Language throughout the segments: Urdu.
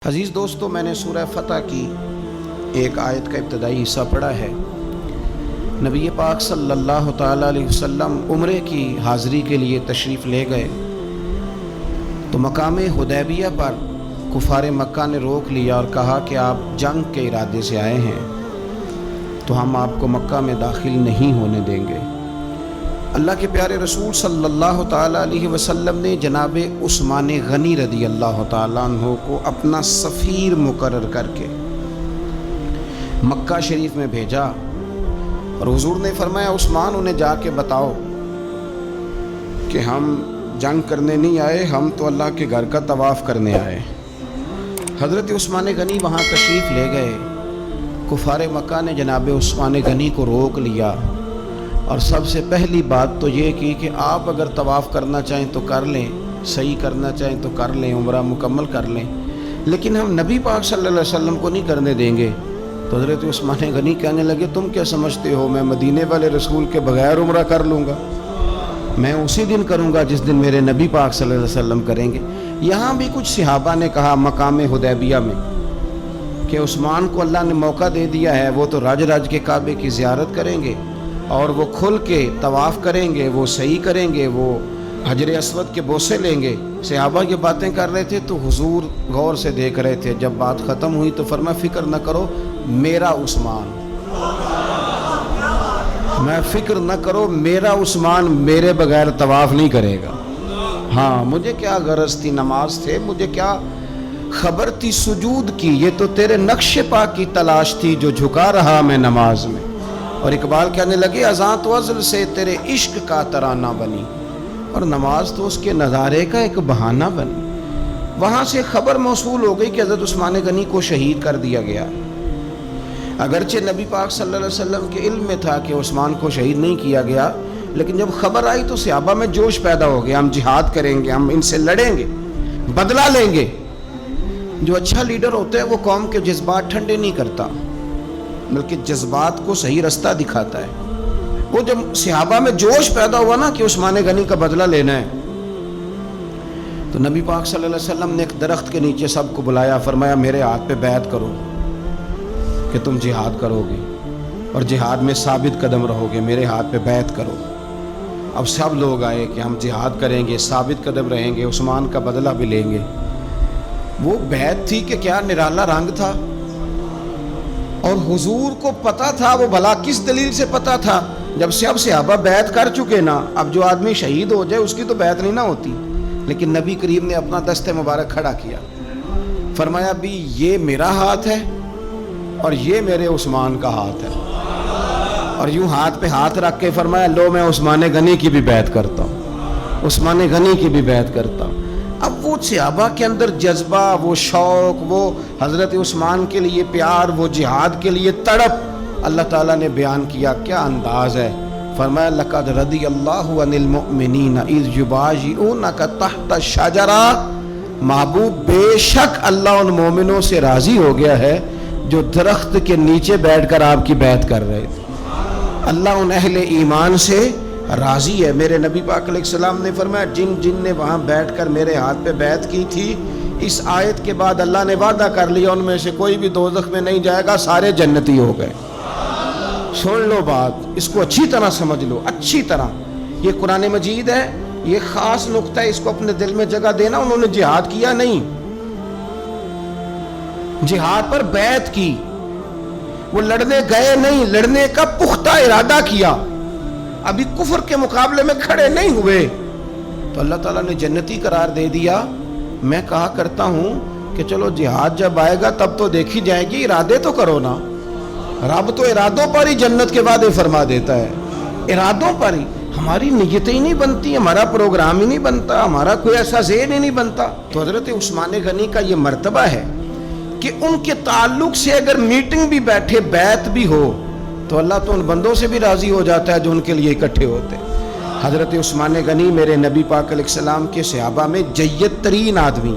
عزیز دوستو، میں نے سورہ فتح کی ایک آیت کا ابتدائی حصہ پڑھا ہے۔ نبی پاک صلی اللہ تعالیٰ علیہ وسلم عمرے کی حاضری کے لیے تشریف لے گئے تو مقام حدیبیہ پر کفار مکہ نے روک لیا اور کہا کہ آپ جنگ کے ارادے سے آئے ہیں تو ہم آپ کو مکہ میں داخل نہیں ہونے دیں گے۔ اللہ کے پیارے رسول صلی اللہ تعالیٰ علیہ وسلم نے جناب عثمان غنی رضی اللہ تعالیٰ عنہ کو اپنا سفیر مقرر کر کے مکہ شریف میں بھیجا اور حضور نے فرمایا عثمان انہیں جا کے بتاؤ کہ ہم جنگ کرنے نہیں آئے، ہم تو اللہ کے گھر کا طواف کرنے آئے۔ حضرت عثمان غنی وہاں تشریف لے گئے۔ کفار مکہ نے جناب عثمان غنی کو روک لیا اور سب سے پہلی بات تو یہ کی کہ آپ اگر طواف کرنا چاہیں تو کر لیں، صحیح کرنا چاہیں تو کر لیں، عمرہ مکمل کر لیں، لیکن ہم نبی پاک صلی اللہ علیہ وسلم کو نہیں کرنے دیں گے۔ تو حضرت عثمان غنی کہنے لگے تم کیا سمجھتے ہو میں مدینے والے رسول کے بغیر عمرہ کر لوں گا؟ میں اسی دن کروں گا جس دن میرے نبی پاک صلی اللہ علیہ وسلم کریں گے۔ یہاں بھی کچھ صحابہ نے کہا مقام حدیبیہ میں کہ عثمان کو اللہ نے موقع دے دیا ہے، وہ تو راج راج کے کعبے کی زیارت کریں گے اور وہ کھل کے طواف کریں گے، وہ صحیح کریں گے، وہ حجر اسود کے بوسے لیں گے۔ صحابہ یہ باتیں کر رہے تھے تو حضور غور سے دیکھ رہے تھے۔ جب بات ختم ہوئی تو فرمایا فکر نہ کرو میرا عثمان، میں فکر نہ کرو میرا عثمان میرے بغیر طواف نہیں کرے گا۔ ہاں مجھے کیا غرض تھی نماز سے، مجھے کیا خبر تھی سجود کی، یہ تو تیرے نقش پا کی تلاش تھی جو جھکا رہا میں نماز میں۔ اور اقبال کہنے لگے اذاں تو ازل سے تیرے عشق کا ترانہ بنی، اور نماز تو اس کے نظارے کا ایک بہانہ بنی۔ وہاں سے خبر موصول ہو گئی کہ حضرت عثمان غنی کو شہید کر دیا گیا۔ اگرچہ نبی پاک صلی اللہ علیہ وسلم کے علم میں تھا کہ عثمان کو شہید نہیں کیا گیا، لیکن جب خبر آئی تو صحابہ میں جوش پیدا ہو گیا، ہم جہاد کریں گے، ہم ان سے لڑیں گے، بدلہ لیں گے۔ جو اچھا لیڈر ہوتا ہے وہ قوم کے جذبات ٹھنڈے نہیں کرتا بلکہ جذبات کو صحیح رستہ دکھاتا ہے۔ وہ جب صحابہ میں جوش پیدا ہوا نا کہ عثمان غنی کا بدلہ لینا ہے تو نبی پاک صلی اللہ علیہ وسلم نے ایک درخت کے نیچے سب کو بلایا، فرمایا میرے ہاتھ پہ بیعت کرو کہ تم جہاد کرو گے اور جہاد میں ثابت قدم رہو گے، میرے ہاتھ پہ بیعت کرو۔ اب سب لوگ آئے کہ ہم جہاد کریں گے، ثابت قدم رہیں گے، عثمان کا بدلہ بھی لیں گے۔ وہ بیعت تھی کہ کیا نرالا رنگ تھا، اور حضور کو پتا تھا، وہ بھلا کس دلیل سے پتا تھا؟ جب سے اب صحابہ بیعت کر چکے نا، اب جو آدمی شہید ہو جائے اس کی تو بیعت نہیں نہ ہوتی، لیکن نبی کریم نے اپنا دست مبارک کھڑا کیا، فرمایا بھی یہ میرا ہاتھ ہے اور یہ میرے عثمان کا ہاتھ ہے، اور یوں ہاتھ پہ ہاتھ رکھ کے فرمایا لو میں عثمان غنی کی بھی بیعت کرتا ہوں، عثمان غنی کی بھی بیعت کرتا ہوں۔ اب وہ صحابہ کے اندر جذبہ، وہ شوق، وہ حضرت عثمان کے لیے پیار، وہ جہاد کے لیے تڑپ اللہ تعالیٰ نے بیان کیا۔ کیا انداز ہے! فرمایا لقد رضی اللہ عن المؤمنین اذ یبایعونک تحت الشجرہ، محبوب بے شک اللہ ان مومنوں سے راضی ہو گیا ہے جو درخت کے نیچے بیٹھ کر آپ کی بیعت کر رہے تھے۔ اللہ ان اہل ایمان سے راضی ہے۔ میرے نبی پاک علیہ السلام نے فرمایا جن جن نے وہاں بیٹھ کر میرے ہاتھ پہ بیعت کی تھی، اس آیت کے بعد اللہ نے وعدہ کر لیا ان میں سے کوئی بھی دوزخ میں نہیں جائے گا، سارے جنتی ہو گئے۔ سن لو بات، اس کو اچھی طرح سمجھ لو، اچھی طرح۔ یہ قرآن مجید ہے، یہ خاص نقطہ ہے، اس کو اپنے دل میں جگہ دینا۔ انہوں نے جہاد کیا نہیں، جہاد پر بیعت کی، وہ لڑنے گئے نہیں، لڑنے کا پختہ ارادہ کیا، ابھی کفر کے مقابلے میں کھڑے نہیں ہوئے تو اللہ تعالیٰ نے جنتی قرار دے دیا۔ میں کہا کرتا ہوں کہ چلو جہاد جب آئے گا تب تو دیکھی جائے گی، ارادے تو کرو نا۔ رب تو ارادوں پر ہی جنت کے وعدے فرما دیتا ہے، ارادوں پر ہی۔ ہماری نیتیں ہی نہیں بنتی، ہمارا پروگرام ہی نہیں بنتا، ہمارا کوئی ایسا ذہن ہی نہیں بنتا۔ تو حضرت عثمان غنی کا یہ مرتبہ ہے کہ ان کے تعلق سے اگر میٹنگ بھی بیٹھے، بیعت بھی ہو تو اللہ تو ان بندوں سے بھی راضی ہو جاتا ہے جو ان کے لیے اکٹھے ہوتے ہیں۔ حضرت عثمان غنی میرے نبی پاک علیہ السلام کے صحابہ میں جید ترین آدمی،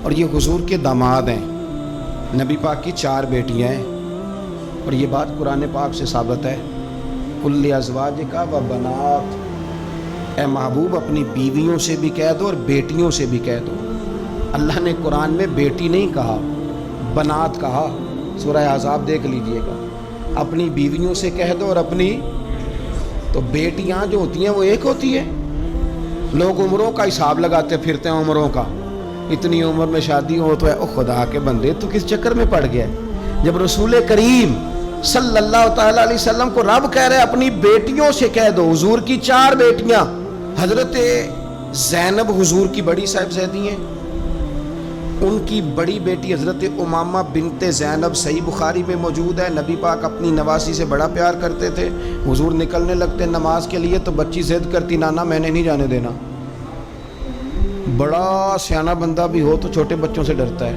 اور یہ حضور کے داماد ہیں۔ نبی پاک کی 4 بیٹیاں ہیں، اور یہ بات قرآن پاک سے ثابت ہے کل ازواجک و بنات، اے محبوب اپنی بیویوں سے بھی کہہ دو اور بیٹیوں سے بھی کہہ دو اللہ نے قرآن میں بیٹی نہیں کہا، بنات کہا۔ سورہ احزاب دیکھ لیجئے گا، اپنی بیویوں سے کہہ دو اور اپنی، تو بیٹیاں جو ہوتی ہیں وہ ایک ہوتی ہے۔ لوگ عمروں کا حساب لگاتے پھرتے ہیں، عمروں کا، اتنی عمر میں شادی ہو تو ہے۔ او خدا کے بندے، تو کس چکر میں پڑ گیا؟ جب رسول کریم صلی اللہ تعالیٰ علیہ وسلم کو رب کہہ رہے اپنی بیٹیوں سے کہہ دو، حضور کی 4 بیٹیاں، حضرت زینب حضور کی بڑی صاحبزادی ہیں، ان کی بڑی بیٹی حضرت امامہ بنت زینب صحیح بخاری میں موجود ہے۔ نبی پاک اپنی نواسی سے بڑا پیار کرتے تھے، حضور نکلنے لگتے نماز کے لیے تو بچی ضد کرتی، نانا میں نے نہیں جانے دینا۔ بڑا سیانہ بندہ بھی ہو تو چھوٹے بچوں سے ڈرتا ہے،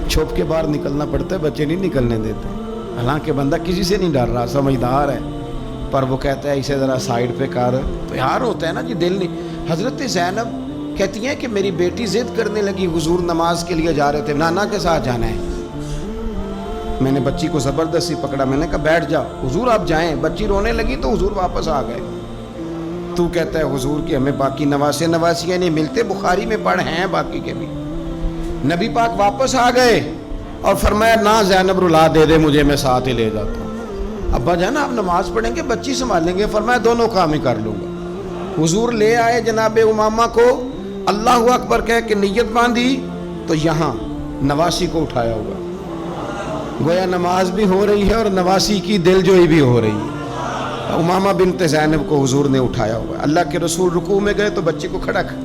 چھپ کے باہر نکلنا پڑتا ہے، بچے نہیں نکلنے دیتے۔ حالانکہ بندہ کسی سے نہیں ڈر رہا، سمجھدار ہے، پر وہ کہتا ہے اسے ذرا سائیڈ پہ کر، تو یار ہوتا ہے نا جی، دل نہیں۔ حضرت زینب کہتی ہیں کہ میری بیٹی ضد کرنے لگی، حضور نماز کے لیے جا رہے تھے، نانا کے ساتھ جانا ہے۔ میں نے بچی کو زبردستی پکڑا، میں نے کہا بیٹھ جاؤ، حضور آپ جائیں۔ بچی رونے لگی تو حضور واپس آ گئے۔ تو کہتا ہے حضور کی ہمیں باقی نواسیاں نہیں ملتے، بخاری میں پڑھ ہیں باقی کے بھی۔ نبی پاک واپس آ گئے اور فرمایا نا زینب رلا دے مجھے، میں ساتھ ہی لے جاتا ہوں۔ ابا جان آپ نماز پڑھیں گے، بچی سنبھالیں گے؟ فرمایا دونوں کام ہی کر لوں گا۔ حضور لے آئے جناب امامہ کو، اللہ اکبر کہہ کے نیت باندھی تو یہاں نواسی کو اٹھایا ہوگا، گویا نماز بھی ہو رہی ہے اور نواسی کی دل جوئی بھی ہو رہی ہے۔ امامہ بنت زینب کو حضور نے اٹھایا ہوا ہے۔ اللہ کے رسول رکوع میں گئے تو بچے کو کھڑا کر،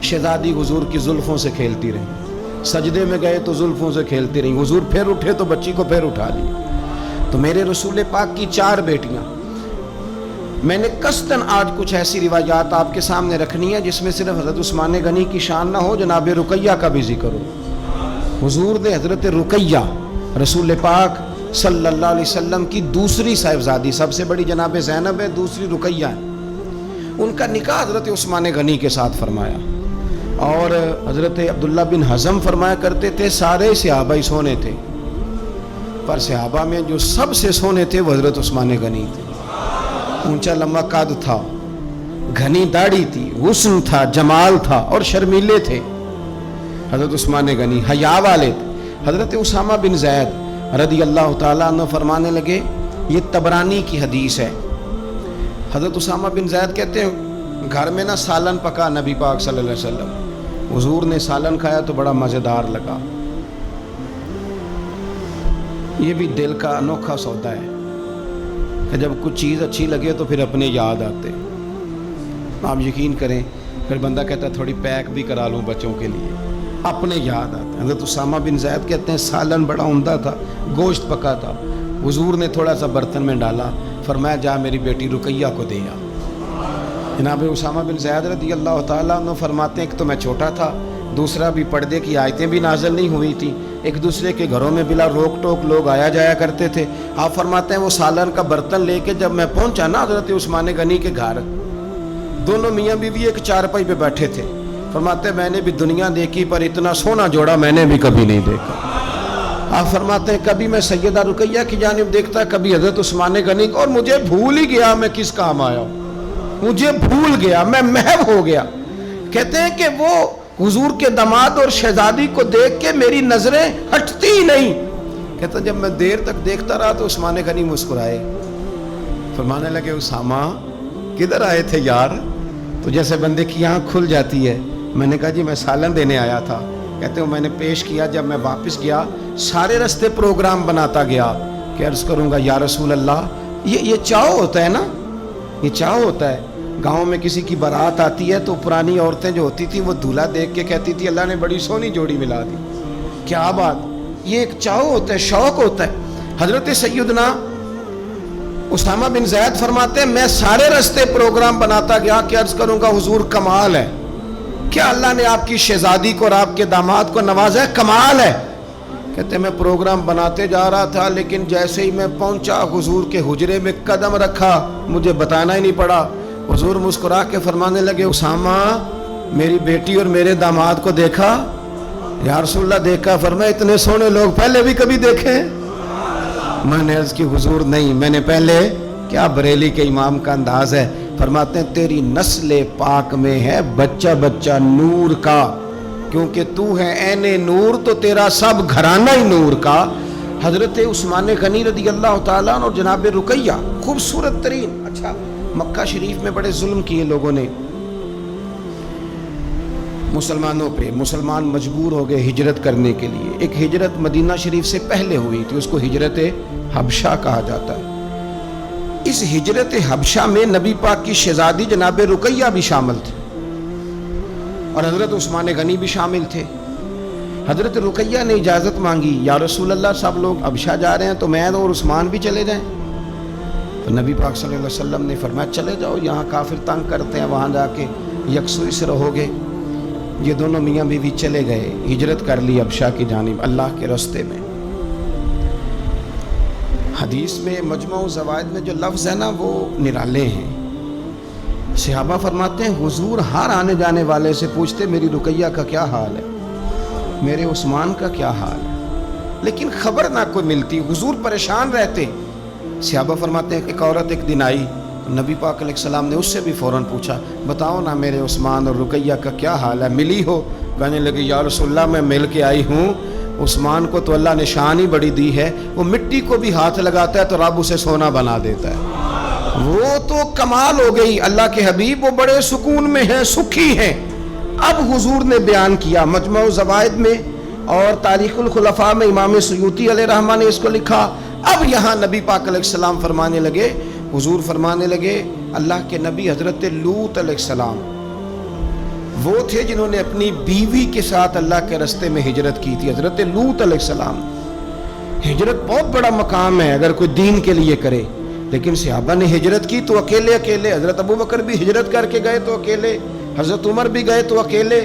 شہزادی حضور کی زلفوں سے کھیلتی رہی، سجدے میں گئے تو زلفوں سے کھیلتی رہی، حضور پھر اٹھے تو بچی کو پھر اٹھا لی۔ تو میرے رسول پاک کی 4 بیٹیاں، میں نے قصداً آج کچھ ایسی روایات آپ کے سامنے رکھنی ہے جس میں صرف حضرت عثمان غنی کی شان نہ ہو، جناب رقیہ کا بھی ذکر ہو۔ حضور نے حضرت رقیہ رسول پاک صلی اللہ علیہ وسلم کی دوسری صاحبزادی، سب سے بڑی جناب زینب ہے، دوسری رقیہ ہے، ان کا نکاح حضرت عثمان غنی کے ساتھ فرمایا۔ اور حضرت عبداللہ بن حزم فرمایا کرتے تھے سارے صحابہ ہی سونے تھے، پر صحابہ میں جو سب سے سونے تھے وہ حضرت عثمان غنی تھے۔ اونچا لمبا قد تھا، گھنی داڑھی تھی، حسن تھا، جمال تھا، اور شرمیلے تھے حضرت عثمان غنی، حیا والے تھے۔ حضرت اسامہ بن زید رضی اللہ تعالیٰ عنہ فرمانے لگے، یہ طبرانی کی حدیث ہے، حضرت اسامہ بن زید کہتے ہیں گھر میں نا سالن پکا نبی پاک صلی اللہ علیہ وسلم، حضور نے سالن کھایا تو بڑا مزیدار لگا۔ یہ بھی دل کا انوکھا سودا ہے کہ جب کچھ چیز اچھی لگے تو پھر اپنے یاد آتے۔ آپ یقین کریں، پھر بندہ کہتا ہے تھوڑی پیک بھی کرا لوں بچوں کے لیے، اپنے یاد آتے۔ حضرت اسامہ بن زید کہتے ہیں سالن بڑا عمدہ تھا، گوشت پکا تھا، حضور نے تھوڑا سا برتن میں ڈالا، فرمایا جا میری بیٹی رقیہ کو دے آ۔ جناب اسامہ بن زید رضی اللہ تعالیٰ عنہ فرماتے ہیں کہ تو میں چھوٹا تھا، دوسرا بھی پردے کی آیتیں بھی نازل نہیں ہوئی تھیں، ایک دوسرے کے گھروں میں بلا روک ٹوک لوگ آیا جایا کرتے تھے۔ آپ فرماتے ہیں وہ سالن کا برتن لے کے جب میں پہنچا نا حضرت عثمان غنی کے گھر، دونوں میاں بیوی ایک چارپائی پہ بیٹھے تھے، فرماتے ہیں میں نے بھی دنیا دیکھی پر اتنا سونا جوڑا میں نے بھی کبھی نہیں دیکھا۔ آپ فرماتے ہیں کبھی میں سیدہ رقیہ کی جانب دیکھتا، کبھی حضرت عثمان غنی کو، اور مجھے بھول ہی گیا میں کس کام آیا ہوں، مجھے بھول گیا، میں محو ہو گیا۔ کہتے ہیں کہ وہ حضور کے داماد اور شہزادی کو دیکھ کے میری نظریں ہٹتی ہی نہیں۔ کہتا جب میں دیر تک دیکھتا رہا تو عثمان غنی مسکرائے، فرمانے لگے اسامہ کدھر آئے تھے یار؟ تو جیسے بندے کی آنکھ کھل جاتی ہے۔ میں نے کہا جی میں سالن دینے آیا تھا۔ کہتے ہیں میں نے پیش کیا، جب میں واپس گیا سارے رستے پروگرام بناتا گیا کہ عرض کروں گا یا رسول اللہ، یہ چاؤ ہوتا ہے نا، یہ چاؤ ہوتا ہے۔ گاؤں میں کسی کی بارات آتی ہے تو پرانی عورتیں جو ہوتی تھیں وہ دولہا دیکھ کے کہتی تھی اللہ نے بڑی سونی جوڑی ملا دی، کیا بات، یہ ایک چاؤ ہوتا ہے، شوق ہوتا ہے۔ حضرت سیدنا اسامہ بن زید فرماتے ہیں میں سارے رستے پروگرام بناتا گیا کہ عرض کروں گا حضور کمال ہے، کیا اللہ نے آپ کی شہزادی کو اور آپ کے داماد کو نوازا ہے، کمال ہے۔ کہتے ہیں میں پروگرام بناتے جا رہا تھا، لیکن جیسے ہی میں پہنچا حضور کے حجرے میں قدم رکھا، مجھے بتانا ہی نہیں پڑا، حضور مسکرا کے فرمانے لگے اسامہ میری بیٹی اور میرے داماد کو دیکھا؟ یا رسول اللہ دیکھا۔ فرمایا اتنے سونے لوگ پہلے بھی کبھی دیکھے؟ میں نے عرض کی حضور نہیں، میں نے پہلے، کیا بریلی کے امام کا انداز ہے، فرماتے ہیں تیری نسل پاک میں ہے بچہ بچہ نور کا، کیونکہ تو ہے عین نور تو تیرا سب گھرانہ ہی نور کا. حضرت عثمان غنی رضی اللہ تعالیٰ عنہ اور جناب رقیہ خوبصورت ترین. اچھا مکہ شریف میں بڑے ظلم کیے لوگوں نے مسلمانوں پہ. مسلمان مجبور ہو گئے ہجرت کرنے کے لیے. ایک ہجرت مدینہ شریف سے پہلے ہوئی تھی, اس کو ہجرت حبشہ کہا جاتا ہے. اس ہجرت حبشہ میں نبی پاک کی شہزادی جناب رقیہ بھی شامل تھے اور حضرت عثمان غنی بھی شامل تھے. حضرت رقیہ نے اجازت مانگی, یا رسول اللہ سب لوگ حبشہ جا رہے ہیں تو میں اور عثمان بھی چلے جائیں. تو نبی پاک صلی اللہ علیہ وسلم نے فرمایا چلے جاؤ, یہاں کافر تنگ کرتے ہیں, وہاں جا کے یکسوئی سے رہو گے. یہ دونوں میاں بیوی چلے گئے, ہجرت کر لی حبشہ کی جانب اللہ کے راستے میں. حدیث میں مجموع زوائد میں جو لفظ ہے نا وہ نرالے ہیں. صحابہ فرماتے ہیں حضور ہر آنے جانے والے سے پوچھتے میری رقیہ کا کیا حال ہے, میرے عثمان کا کیا حال ہے, لیکن خبر نہ کوئی ملتی. حضور پریشان رہتے. صحابہ فرماتے ہیں ایک عورت ایک دن آئی, نبی پاک علیہ السلام نے اس سے بھی فوراً پوچھا بتاؤ نا میرے عثمان اور رقیہ کا کیا حال ہے, ملی ہو؟ کہنے لگی یا رسول اللہ میں مل کے آئی ہوں. عثمان کو تو اللہ نے شان ہی بڑی دی ہے, وہ مٹی کو بھی ہاتھ لگاتا ہے تو رب اسے سونا بنا دیتا ہے. وہ تو کمال ہو گئی. اللہ کے حبیب وہ بڑے سکون میں ہیں, سکھی ہیں. اب حضور نے بیان کیا مجموع زوائد میں اور تاریخ الخلفاء میں امام سیوطی علیہ رحمہ نے اس کو لکھا. اب یہاں نبی پاک علیہ السلام فرمانے لگے, حضور فرمانے لگے اللہ کے نبی حضرت لوط علیہ السلام وہ تھے جنہوں نے اپنی بیوی کے ساتھ اللہ کے راستے میں ہجرت کی تھی. حضرت لوط علیہ السلام. ہجرت بہت بڑا مقام ہے اگر کوئی دین کے لیے کرے, لیکن صحابہ نے ہجرت کی تو اکیلے اکیلے. حضرت ابو بکر بھی ہجرت کر کے گئے تو اکیلے, حضرت عمر بھی گئے تو اکیلے.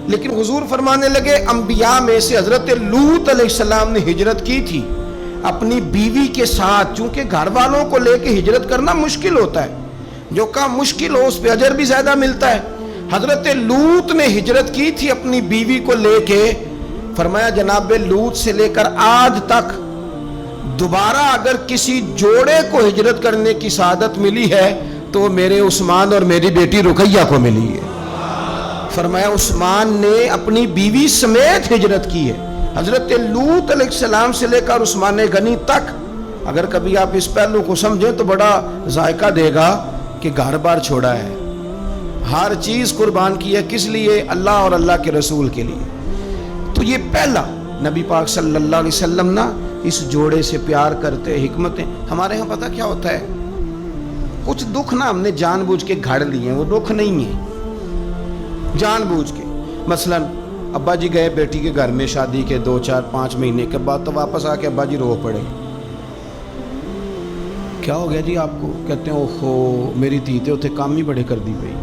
لیکن حضور فرمانے لگے انبیاء میں سے حضرت لوط علیہ السلام نے ہجرت کی تھی اپنی بیوی کے ساتھ, چونکہ گھر والوں کو لے کے ہجرت کرنا مشکل ہوتا ہے. جو کام مشکل ہو اس پہ اجر بھی زیادہ ملتا ہے. حضرت لوط نے ہجرت کی تھی اپنی بیوی کو لے کے. فرمایا جناب لوط سے لے کر آج تک دوبارہ اگر کسی جوڑے کو ہجرت کرنے کی سعادت ملی ہے تو میرے عثمان اور میری بیٹی رقیہ کو ملی ہے. فرمایا عثمان نے اپنی بیوی سمیت ہجرت کی ہے. حضرت لوط علیہ السلام سے لے کر عثمان غنی تک. اگر کبھی آپ اس پہلو کو سمجھیں تو بڑا ذائقہ دے گا کہ گھر بار چھوڑا ہے, ہر چیز قربان کی ہے. کس لیے؟ اللہ اور اللہ کے رسول کے لیے. تو یہ پہلا نبی پاک صلی اللہ علیہ وسلم نا اس جوڑے سے پیار کرتے. حکمتیں ہمارے ہاں پتہ کیا ہوتا ہے, کچھ دکھ نا ہم نے جان بوجھ کے گھڑ لیے ہیں, وہ دکھ نہیں ہے جان بوجھ کے. مثلا ابا جی گئے بیٹی کے گھر میں شادی کے 2 4 5 مہینے کے بعد, تو واپس آ کے ابا جی رو پڑے. کیا ہو گیا جی آپ کو؟ کہتے ہیں اوہو میری دھی تے اتنے کام ہی بڑے کر دی پئی,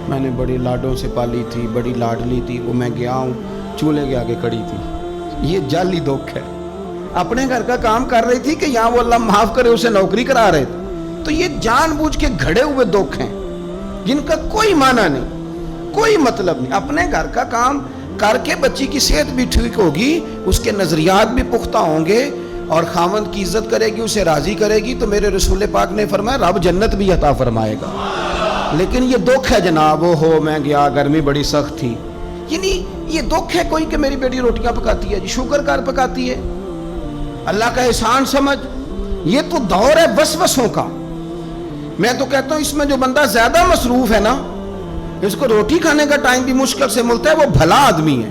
میں نے بڑی لاڈوں سے پالی تھی, بڑی لاڈلی تھی, وہ میں گیا ہوں چولہے کے آگے کھڑی تھی. یہ جعلی دکھ ہے. اپنے گھر کا کام کر رہی تھی کہ یہاں وہ اللہ معاف کرے اسے نوکری کرا رہے تھے. تو یہ جان بوجھ کے گھڑے ہوئے دکھ ہیں جن کا کوئی معنی نہیں, کوئی مطلب نہیں. اپنے گھر کا کام کر کے بچی کی صحت بھی ٹھیک ہوگی, اس کے نظریات بھی پختہ ہوں گے اور خاوند کی عزت کرے گی, اسے راضی کرے گی, تو میرے رسول پاک نے فرمایا رب جنت بھی عطا فرمائے گا. لیکن یہ دکھ ہے جناب, ہو میں گیا گرمی بڑی سخت تھی, یعنی یہ دکھ ہے کوئی کہ میری بیٹی روٹیاں پکاتی ہے, جی شکر کر پکاتی ہے, اللہ کا احسان سمجھ. یہ تو دور ہے وسوسوں کا. میں تو کہتا ہوں اس میں جو بندہ زیادہ مصروف ہے نا, اس کو روٹی کھانے کا ٹائم بھی مشکل سے ملتا ہے, وہ بھلا آدمی ہے.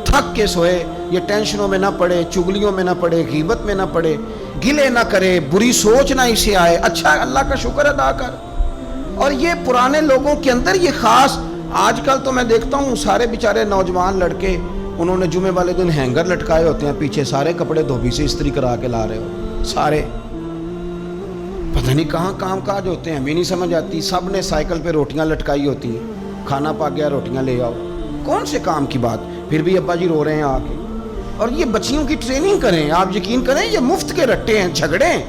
تھک کے سوئے, یہ ٹینشنوں میں نہ پڑے, چگلیوں میں نہ پڑے, غیبت میں نہ پڑے, گلے نہ کرے, بری سوچ نہ اسے آئے. اچھا اللہ کا شکر ادا کر. اور یہ پرانے لوگوں کے اندر یہ خاص, آج کل تو میں دیکھتا ہوں سارے بیچارے نوجوان لڑکے, انہوں نے جمعے والے دن ہینگر لٹکائے ہوتے ہیں پیچھے, سارے کپڑے دھوبی سے استری کرا کے لا رہے ہو, سارے پتہ نہیں کہاں کام کاج ہوتے ہیں, ہمیں نہیں سمجھ آتی. سب نے سائیکل پہ روٹیاں لٹکائی ہوتی ہیں, کھانا پا گیا روٹیاں لے آؤ, کون سے کام کی بات. پھر بھی ابا جی رو رہے ہیں آ کے. اور یہ بچیوں کی ٹریننگ کریں, آپ یقین کریں یہ مفت کے رٹے ہیں, جھگڑے ہیں.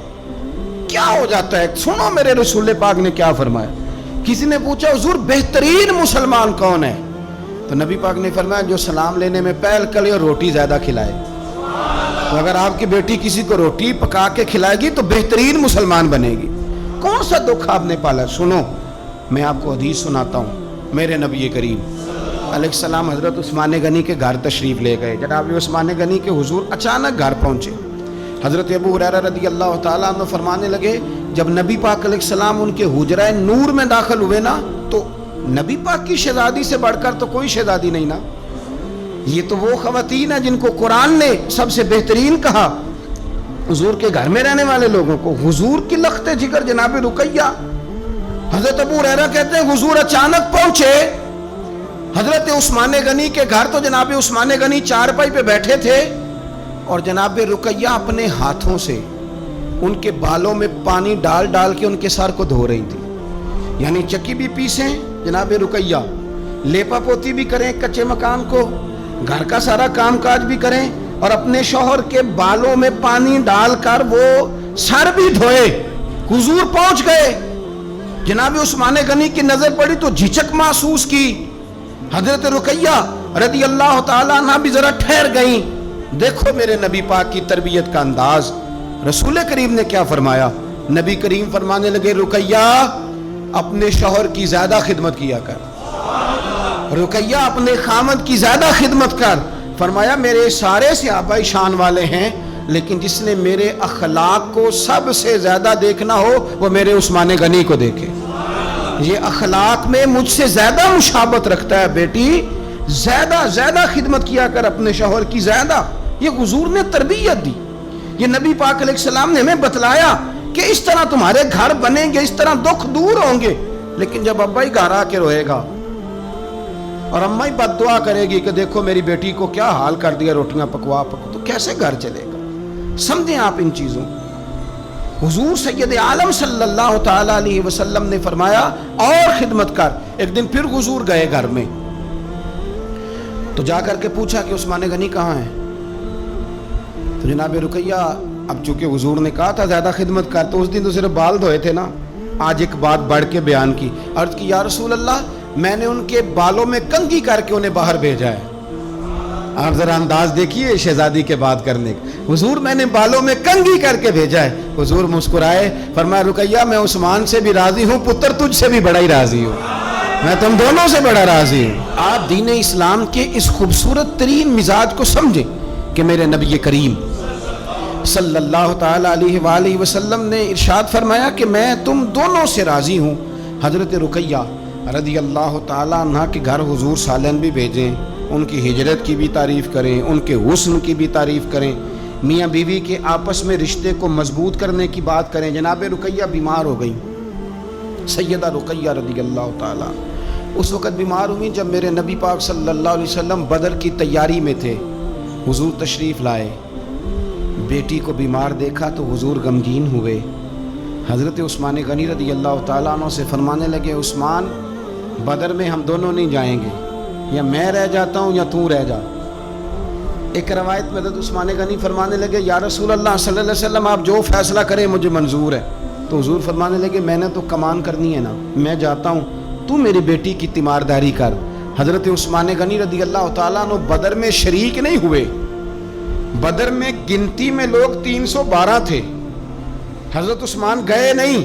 کیا ہو جاتا ہے؟ سنو میرے رسول پاک نے کیا فرمایا. کسی نے پوچھا حضور بہترین مسلمان کون ہے؟ تو نبی پاک نے فرمایا جو سلام لینے میں پہل کرے اور روٹی زیادہ کھلائے. تو اگر آپ کی بیٹی کسی کو روٹی پکا کے کھلائے گی تو بہترین مسلمان بنے گی. کون سا دکھ آپ نے پالا؟ سنو میں آپ کو حدیث سناتا ہوں میرے نبی کریم. علیہ السلام حضرت عثمان غنی کے گھر تشریف لے گئے. جناب عثمان غنی کے حضور اچانک گھر پہنچے. حضرت ابو ہریرہ رضی اللہ تعالیٰ عنہ فرمانے لگے جب نبی پاک علیہ السلام ان کے حجرہ نور میں داخل ہوئے نا تو نبی پاک کی شہزادی سے بڑھ کر تو کوئی شہزادی نہیں نا. یہ تو وہ خواتین ہیں جن کو قرآن نے سب سے بہترین کہا حضور کے گھر میں رہنے والے لوگوں کو. حضور کی لخت جگر جناب رقیہ. حضرت ابو ہریرہ کہتے ہیں حضور اچانک پہنچے حضرت عثمان غنی کے گھر تو جناب عثمان غنی چارپائی پہ بیٹھے تھے اور جناب رقیہ اپنے ہاتھوں سے ان کے بالوں میں پانی ڈال ڈال کے ان کے سر کو دھو رہی تھی. یعنی چکی بھی پیسیں جناب رقیہ, لیپا پوتی بھی کریں کچے مکان کو, گھر کا سارا کام کاج بھی کریں اور اپنے شوہر کے بالوں میں پانی ڈال کر وہ سر بھی دھوئے. حضور پہنچ گئے. جناب عثمان غنی کی نظر پڑی تو جھجک محسوس کی. حضرت رقیہ رضی اللہ تعالیٰ عنہ بھی ذرا ٹھہر گئیں. دیکھو میرے نبی پاک کی تربیت کا انداز. رسول کریم نے کیا فرمایا؟ نبی کریم فرمانے لگے رقیہ اپنے شوہر کی زیادہ خدمت کیا کر, رقیہ اپنے خامد کی زیادہ خدمت کر. فرمایا میرے سارے صحابہ شان والے ہیں لیکن جس نے میرے اخلاق کو سب سے زیادہ دیکھنا ہو وہ میرے عثمان غنی کو دیکھے. یہ اخلاق میں مجھ سے زیادہ مشابہت رکھتا ہے بیٹی, زیادہ خدمت کیا کر اپنے شوہر کی زیادہ. یہ حضور نے تربیت دی. یہ نبی پاک علیہ السلام نے ہمیں بتلایا کہ اس طرح تمہارے گھر بنیں گے, اس طرح دکھ دور ہوں گے. لیکن جب ابا ہی گھر آ کے روئے گا اور اماں ہی بد دعا کرے گی کہ دیکھو میری بیٹی کو کیا حال کر دیا روٹیاں پکوا تو کیسے گھر چلے گا؟ سمجھیں آپ ان چیزوں. حضور سید عالم صلی اللہ تعالی علیہ وسلم نے فرمایا اور خدمت کر. ایک دن پھر حضور گئے گھر میں تو جا کر کے پوچھا کہ عثمان غنی کہاں ہے؟ تو جناب رقیہ اب چونکہ حضور نے کہا تھا زیادہ خدمت کر تو اس دن تو صرف بال دھوئے تھے نا, آج ایک بات بڑھ کے بیان کی. عرض کی یا رسول اللہ میں نے ان کے بالوں میں کنگھی کر کے انہیں باہر بھیجا ہے. آپ ذرا انداز دیکھیے شہزادی کے بات کرنے کا. حضور میں نے بالوں میں کنگھی کر کے بھیجا ہے. حضور مسکرائے فرمایا رقیہ میں عثمان سے بھی راضی ہوں, پتر تجھ سے بھی بڑا ہی راضی ہوں, میں تم دونوں سے بڑا راضی ہوں. آپ دین اسلام کے اس خوبصورت ترین مزاج کو سمجھیں کہ میرے نبی کریم صلی اللہ تعالی علیہ وآلہ وسلم نے ارشاد فرمایا کہ میں تم دونوں سے راضی ہوں. حضرت رقیہ رضی اللہ تعالیٰ عنہ کے گھر حضور سالن بھی بھیجیں, ان کی ہجرت کی بھی تعریف کریں, ان کے حسن کی بھی تعریف کریں, میاں بیوی کے آپس میں رشتے کو مضبوط کرنے کی بات کریں. جناب رقیہ بیمار ہو گئیں. سیدہ رقیہ رضی اللہ تعالیٰ اس وقت بیمار ہوئی جب میرے نبی پاک صلی اللہ علیہ وسلم بدر کی تیاری میں تھے. حضور تشریف لائے, بیٹی کو بیمار دیکھا تو حضور غمگین ہوئے. حضرت عثمان غنی رضی اللہ تعالیٰ عنہ سے فرمانے لگے عثمان بدر میں ہم دونوں نہیں جائیں گے, یا میں رہ جاتا ہوں یا تو رہ جا. ایک روایت میں حضرت عثمان غنی فرمانے لگے یا رسول اللہ صلی اللہ علیہ وسلم آپ جو فیصلہ کریں مجھے منظور ہے. تو حضور فرمانے لگے میں نے تو کمان کرنی ہے نا, میں جاتا ہوں, تو میری بیٹی کی تیمارداری کر. حضرت عثمان غنی رضی اللہ تعالیٰ عنہ بدر میں شریک نہیں ہوئے. بدر میں گنتی میں لوگ 312 تھے. حضرت عثمان گئے نہیں,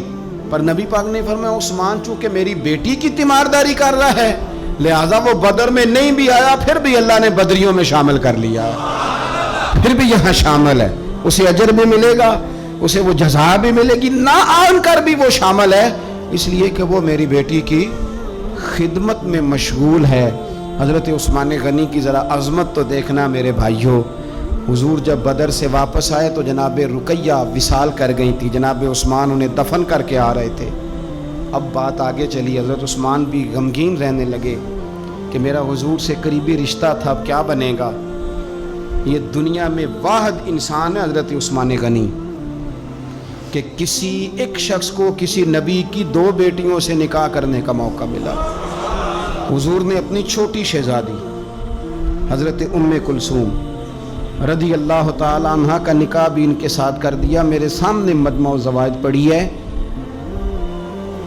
پر نبی پاک نے فرمایا عثمان چونکہ میری بیٹی کی تیمارداری کر رہا ہے لہذا وہ بدر میں نہیں بھی آیا, پھر بھی اللہ نے بدریوں میں شامل کر لیا, پھر بھی یہاں شامل ہے. اسے اجر بھی ملے گا, اسے وہ جزا بھی ملے گی, نہ آن کر بھی وہ شامل ہے اس لیے کہ وہ میری بیٹی کی خدمت میں مشغول ہے. حضرت عثمان غنی کی ذرا عظمت تو دیکھنا میرے بھائیوں. حضور جب بدر سے واپس آئے تو جناب رقیہ وصال کر گئی تھی, جناب عثمان انہیں دفن کر کے آ رہے تھے. اب بات آگے چلی, حضرت عثمان بھی غمگین رہنے لگے کہ میرا حضور سے قریبی رشتہ تھا, اب کیا بنے گا. یہ دنیا میں واحد انسان ہے حضرت عثمان غنی کہ کسی ایک شخص کو کسی نبی کی 2 بیٹیوں سے نکاح کرنے کا موقع ملا. حضور نے اپنی چھوٹی شہزادی حضرت ام کلثوم رضی اللہ تعالی عنہ کا نکاح بھی ان کے ساتھ کر دیا. میرے سامنے مجمع الزواج پڑی ہے.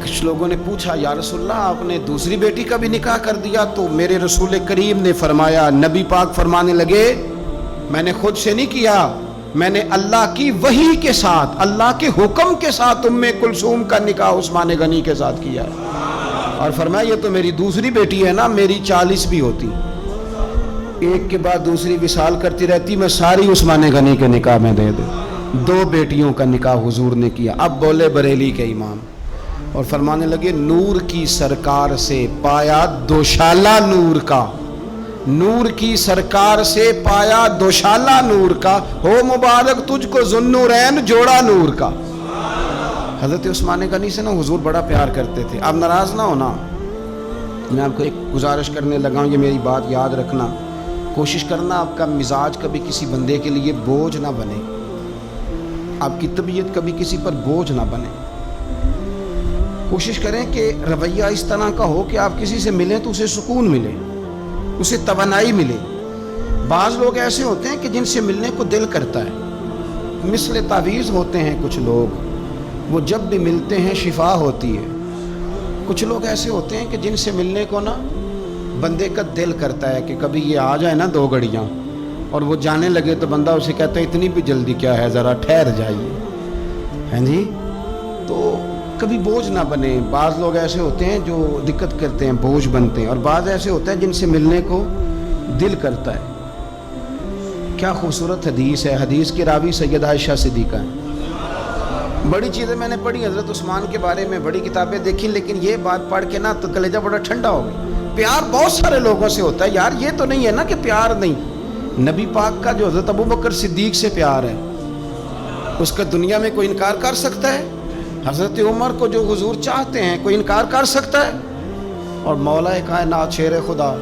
کچھ لوگوں نے پوچھا یا رسول اللہ آپ نے دوسری بیٹی کا بھی نکاح کر دیا؟ تو میرے رسول کریم نے فرمایا, نبی پاک فرمانے لگے میں نے خود سے نہیں کیا, میں نے اللہ کی وحی کے ساتھ, اللہ کے حکم کے ساتھ ام کلثوم کا نکاح عثمان غنی کے ساتھ کیا ہے. اور فرمایا یہ تو میری دوسری بیٹی ہے نا، میری 40 بھی ہوتی، ایک کے بعد دوسری وصال کرتی رہتی، میں ساری عثمان غنی کے نکاح میں دے دوں۔ 2 بیٹیوں کا نکاح حضور نے کیا۔ اب بولے بریلی کے امام اور فرمانے لگے نور کی سرکار سے پایا دوشالہ نور کا، نور کی سرکار سے پایا دوشالہ نور کا، ہو مبارک تجھ کو ذوالنورین جوڑا نور کا۔ حضرت عثمان غنی سے نا حضور بڑا پیار کرتے تھے۔ آپ ناراض نہ ہونا، میں آپ کو ایک گزارش کرنے لگا ہوں، یہ میری بات یاد رکھنا، کوشش کرنا آپ کا مزاج کبھی کسی بندے کے لیے بوجھ نہ بنے، آپ کی طبیعت کبھی کسی پر بوجھ نہ بنے۔ کوشش کریں کہ رویہ اس طرح کا ہو کہ آپ کسی سے ملیں تو اسے سکون ملے، اسے توانائی ملے۔ بعض لوگ ایسے ہوتے ہیں کہ جن سے ملنے کو دل کرتا ہے، مثل تعویذ ہوتے ہیں کچھ لوگ، وہ جب بھی ملتے ہیں شفا ہوتی ہے۔ کچھ لوگ ایسے ہوتے ہیں کہ جن سے ملنے کو نا بندے کا دل کرتا ہے کہ کبھی یہ آ جائے نا 2 گھڑیاں، اور وہ جانے لگے تو بندہ اسے کہتا ہے اتنی بھی جلدی کیا ہے، ذرا ٹھہر جائیے، ہیں جی۔ تو کبھی بوجھ نہ بنے۔ بعض لوگ ایسے ہوتے ہیں جو دقت کرتے ہیں، بوجھ بنتے ہیں، اور بعض ایسے ہوتے ہیں جن سے ملنے کو دل کرتا ہے۔ کیا خوبصورت حدیث ہے، حدیث کی راوی سیدہ عائشہ صدیقہ ہے۔ بڑی چیزیں میں نے پڑھی حضرت عثمان کے بارے میں، بڑی کتابیں دیکھی، لیکن یہ بات پڑھ کے نا تو کلیجہ بڑا ٹھنڈا ہو گیا۔ پیار بہت سارے لوگوں سے ہوتا ہے یار، یہ تو نہیں ہے نا کہ پیار نہیں۔ نبی پاک کا جو حضرت ابوبکر صدیق سے پیار ہے، اس کا دنیا میں کوئی انکار کر سکتا ہے؟ حضرت عمر کو جو حضور چاہتے ہیں کوئی انکار کر سکتا ہے؟ اور مولا کائنات شیر خدا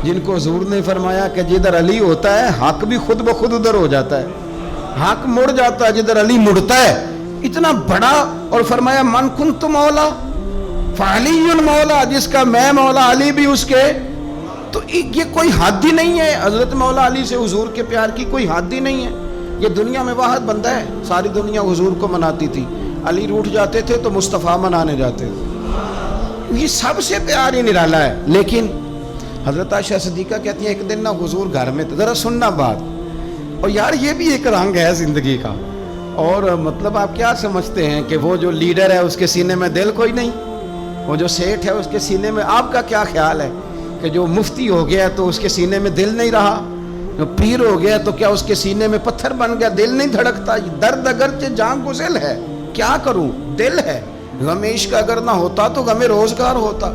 جن کو حضور نے فرمایا کہ جدھر علی ہوتا ہے حق بھی خود بخود ادھر ہو جاتا ہے، حق مڑ جاتا ہے جدھر علی مڑتا ہے، اتنا بڑا۔ اور فرمایا من کنت مولا فعلی مولا، جس کا میں مولا علی بھی اس کے۔ تو یہ کوئی حد ہی نہیں ہے، حضرت مولا علی سے حضور کے پیار کی کوئی حد ہی نہیں ہے۔ یہ دنیا میں واحد بندہ ہے، ساری دنیا حضور کو مناتی تھی، علی روٹھ جاتے تھے تو مصطفیٰ منانے جاتے تھے، یہ سب سے پیار ہی نرالا ہے۔ لیکن حضرت عائشہ صدیقہ کہتی ہیں ایک دن نا حضور گھر میں تھے، ذرا سننا بات، اور یار یہ بھی ایک رنگ ہے زندگی کا۔ اور مطلب آپ کیا سمجھتے ہیں کہ وہ جو لیڈر ہے اس کے سینے میں دل کوئی نہیں، وہ جو سیٹھ ہے اس کے سینے میں، آپ کا کیا خیال ہے کہ جو مفتی ہو گیا تو اس کے سینے میں دل نہیں رہا، جو پیر ہو گیا تو کیا اس کے سینے میں پتھر بن گیا، دل نہیں دھڑکتا؟ درد اگرچہ جان گزل ہے، کیا کروں، دل ہے۔ غم عشق اگر نہ ہوتا تو غم روزگار ہوتا۔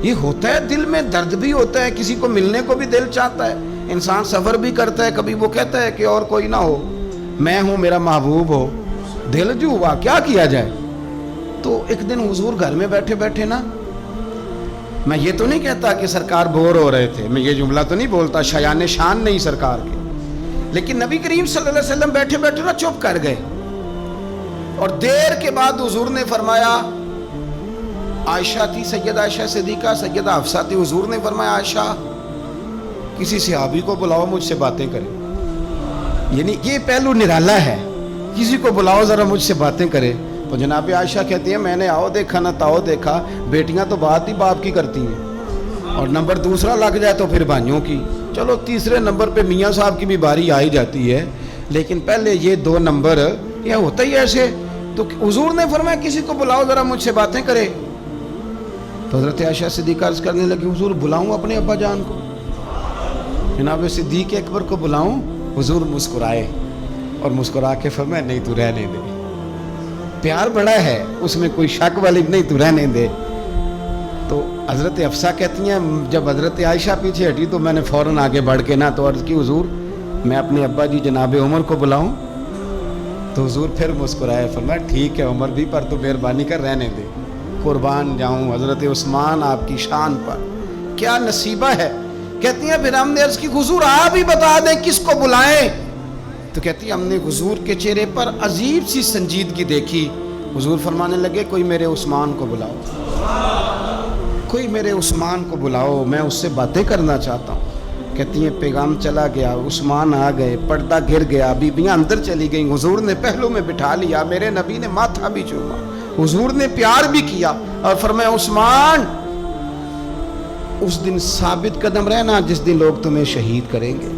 یہ ہوتا ہے، دل میں درد بھی ہوتا ہے، کسی کو ملنے کو بھی دل چاہتا ہے، انسان سفر بھی کرتا ہے، کبھی وہ کہتا ہے کہ اور کوئی نہ ہو، میں ہوں، میرا محبوب ہو، دل جو ہوا کیا کیا جائے۔ تو ایک دن حضور گھر میں بیٹھے بیٹھے نا، میں یہ تو نہیں کہتا کہ سرکار بور ہو رہے تھے، میں یہ جملہ تو نہیں بولتا، شایان شان نہیں سرکار کے، لیکن نبی کریم صلی اللہ علیہ وسلم بیٹھے بیٹھے نا چپ کر گئے، اور دیر کے بعد حضور نے فرمایا، عائشہ تھی سیدہ عائشہ صدیقہ، سیدہ حفصہ تھی، حضور نے فرمایا عائشہ کسی صحابی کو بلاؤ مجھ سے باتیں کرے۔ یعنی یہ پہلو نرالا ہے، کسی کو بلاؤ ذرا مجھ سے باتیں کرے۔ تو جناب عائشہ کہتی ہیں میں نے آؤ دیکھا نہ تاؤ دیکھا، بیٹیاں تو بات ہی باپ کی کرتی ہیں، اور نمبر دوسرا لگ جائے تو پھر بھائیوں کی، چلو تیسرے نمبر پہ میاں صاحب کی بھی باری آ ہی جاتی ہے، لیکن پہلے یہ 2 نمبر یہ ہوتا ہی ایسے۔ تو حضور نے فرمایا کسی کو بلاؤ ذرا مجھ سے باتیں کرے۔ تو حضرت عائشہ صدیقہ عرض کرنے لگی حضور بلاؤں اپنے ابا جان کو، جناب صدیق اکبر کو بلاؤں؟ حضور مسکرائے اور مسکرا کے فرمایا نہیں تو رہنے دے، پیار بڑا ہے اس میں کوئی شک والی نہیں، تو رہنے دے۔ تو حضرت حفصہ کہتی ہیں جب حضرت عائشہ پیچھے ہٹی تو میں نے فوراً آگے بڑھ کے نا تو عرض کی حضور میں اپنے ابا جی جناب عمر کو بلاؤں؟ تو حضور پھر مسکرائے، فرمایا ٹھیک ہے عمر بھی، پر تو مہربانی کر رہنے دے، قربان جاؤں حضرت عثمان آپ کی شان پر، کیا نصیبہ ہے۔ کہتی ہیں پھر ہم نے عرض کی حضور آپ ہی بتا دیں کس کو بلائیں؟ تو کہتی ہے ہم نے حضور کے چہرے پر عجیب سی سنجیدگی دیکھی، حضور فرمانے لگے کوئی میرے عثمان کو بلاؤ، کوئی میرے عثمان کو بلاؤ، میں اس سے باتیں کرنا چاہتا ہوں۔ کہتی ہیں پیغام چلا گیا، عثمان آ گئے، پردہ گر گیا، بیبیاں اندر چلی گئیں، حضور نے پہلو میں بٹھا لیا، میرے نبی نے ماتھا بھی چوما، حضور نے پیار بھی کیا، اور فرمایا عثمان اس دن ثابت قدم رہنا جس دن لوگ تمہیں شہید کریں گے،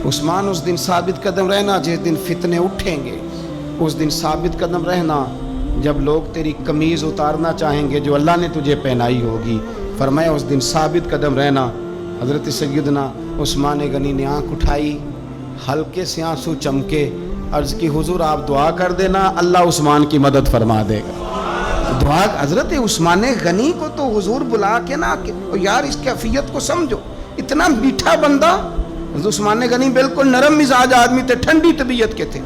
عثمان اس دن ثابت قدم رہنا جس دن فتنے اٹھیں گے، اس دن ثابت قدم رہنا جب لوگ تیری قمیض اتارنا چاہیں گے جو اللہ نے تجھے پہنائی ہوگی، فرمایا اس دن ثابت قدم رہنا۔ حضرت سیدنا عثمان غنی نے آنکھ اٹھائی، ہلکے سے آنسو چمکے، عرض کی حضور آپ دعا کر دینا، اللہ عثمان کی مدد فرما دے گا۔ دعا حضرت عثمان غنی کو تو حضور بلا کے نا کہ یار اس کیفیت کو سمجھو، اتنا میٹھا بندہ۔ حضرت عثمان غنی بالکل نرم مزاج آدمی تھے، ٹھنڈی طبیعت کے تھے،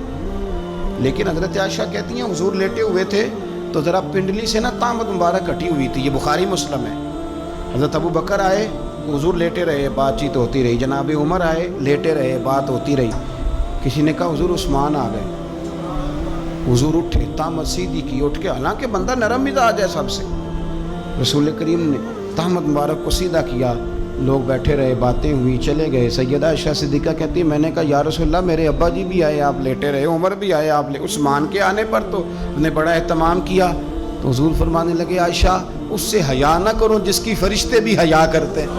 لیکن حضرت عائشہ کہتی ہیں حضور لیٹے ہوئے تھے تو ذرا پنڈلی سے نا تامت مبارک کٹی ہوئی تھی، یہ بخاری مسلم ہے۔ حضرت ابو بکر آئے، حضور لیٹے رہے، بات چیت ہوتی رہی۔ جناب عمر آئے، لیٹے رہے، بات ہوتی رہی۔ کسی نے کہا حضور عثمان آ گئے، حضور اٹھے، تامت سیدھی کی، اٹھ کے، حالانکہ بندہ نرم مزاج ہے سب سے، رسول کریم نے تامت مبارک کو سیدھا کیا، لوگ بیٹھے رہے، باتیں ہوئی، چلے گئے۔ سیدہ عائشہ صدیقہ کہتی میں نے کہا یا رسول اللہ میرے ابا جی بھی آئے، آپ لیٹے رہے، عمر بھی آئے، آپ عثمان کے آنے پر تو نے بڑا اہتمام کیا۔ تو حضور فرمانے لگے عائشہ اس سے حیا نہ کرو جس کی فرشتے بھی حیا کرتے ہیں۔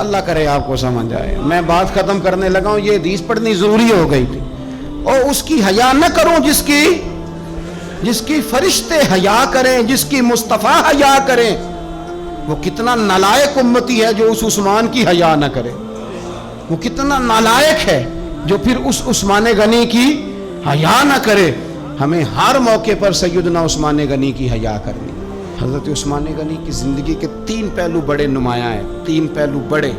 اللہ کرے آپ کو سمجھ آئے، میں بات ختم کرنے لگا ہوں، یہ حدیث پڑھنی ضروری ہو گئی تھی۔ اور اس کی حیا نہ کرو جس کی فرشتے حیا کریں، جس کی مصطفیٰ حیا کریں۔ وہ کتنا نالائق امتی ہے جو اس عثمان کی حیا نہ کرے، وہ کتنا نالائق ہے جو پھر اس عثمان غنی کی حیا نہ کرے۔ ہمیں ہر موقع پر سیدنا عثمان غنی کی حیا کرنی۔ حضرت عثمان غنی کی زندگی کے 3 پہلو بڑے نمایاں ہیں، 3 پہلو بڑے۔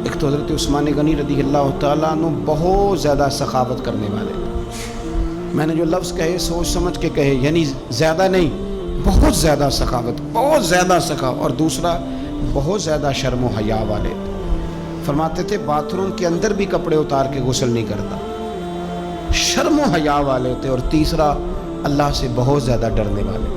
ایک تو حضرت عثمان غنی رضی اللہ تعالیٰ عنہ بہت زیادہ سخاوت کرنے والے تھے۔ میں نے جو لفظ کہے سوچ سمجھ کے کہے، یعنی زیادہ نہیں، بہت زیادہ سخاوت، بہت زیادہ سخاوت۔ اور دوسرا بہت زیادہ شرم و حیا والے تھے، فرماتے تھے باتھ روم کے اندر بھی کپڑے اتار کے غسل نہیں کرتا، شرم و حیا والے تھے۔ اور تیسرا اللہ سے بہت زیادہ ڈرنے والے۔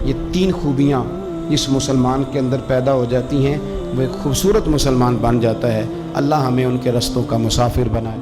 یہ 3 خوبیاں جس مسلمان کے اندر پیدا ہو جاتی ہیں وہ ایک خوبصورت مسلمان بن جاتا ہے۔ اللہ ہمیں ان کے رستوں کا مسافر بنائے۔